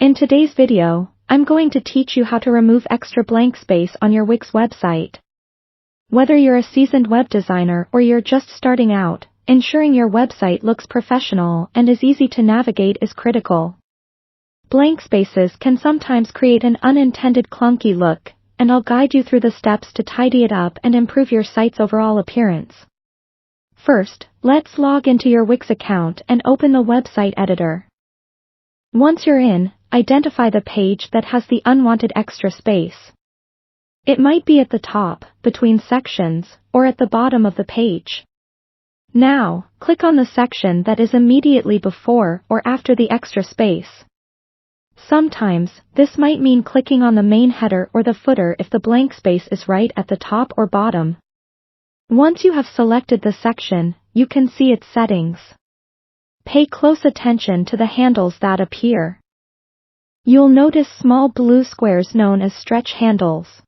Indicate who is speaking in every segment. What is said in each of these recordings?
Speaker 1: In today's video, I'm going to teach you how to remove extra blank space on your Wix website. Whether you're a seasoned web designer or you're just starting out, ensuring your website looks professional and is easy to navigate is critical. Blank spaces can sometimes create an unintended clunky look, and I'll guide you through the steps to tidy it up and improve your site's overall appearance. First, let's log into your Wix account and open the website editor. Once you're in, identify the page that has the unwanted extra space. It might be at the top, between sections, or at the bottom of the page. Now, click on the section that is immediately before or after the extra space. Sometimes, this might mean clicking on the main header or the footer if the blank space is right at the top or bottom. Once you have selected the section, you can see its settings. Pay close attention to the handles that appear. You'll notice small blue squares known as stretch handles.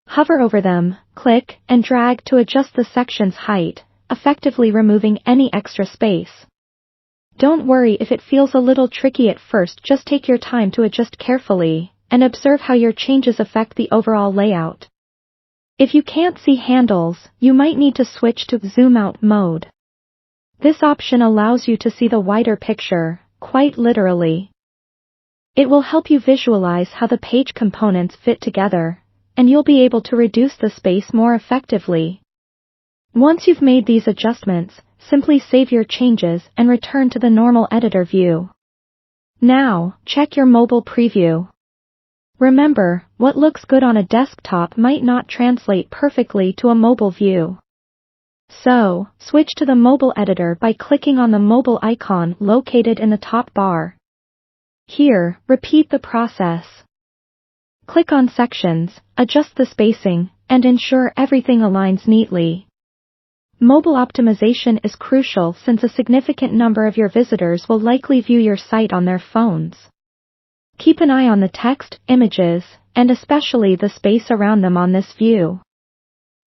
Speaker 1: Hover over them, click, and drag to adjust the section's height, effectively removing any extra space. Don't worry if it feels a little tricky at first, just take your time to adjust carefully, and observe how your changes affect the overall layout. If you can't see handles, you might need to switch to zoom out mode. This option allows you to see the wider picture, quite literally. It will help you visualize how the page components fit together, and you'll be able to reduce the space more effectively. Once you've made these adjustments, simply save your changes and return to the normal editor view. Now, check your mobile preview. Remember, what looks good on a desktop might not translate perfectly to a mobile view. So, switch to the mobile editor by clicking on the mobile icon located in the top bar. Here, repeat the process. Click on Sections, adjust the spacing, and ensure everything aligns neatly. Mobile optimization is crucial since a significant number of your visitors will likely view your site on their phones. Keep an eye on the text, images, and especially the space around them on this view.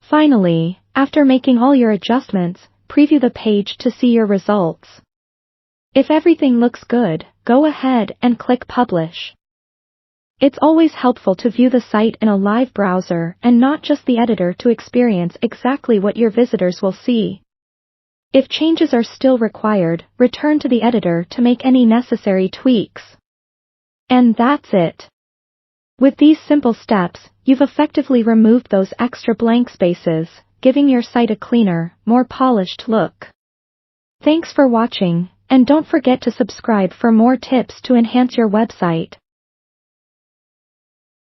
Speaker 1: Finally, after making all your adjustments, preview the page to see your results. If everything looks good, go ahead and click Publish. It's always helpful to view the site in a live browser and not just the editor to experience exactly what your visitors will see. If changes are still required, return to the editor to make any necessary tweaks. And that's it. With these simple steps, you've effectively removed those extra blank spaces, giving your site a cleaner, more polished look. Thanks for watching, and don't forget to subscribe for more tips to enhance your website.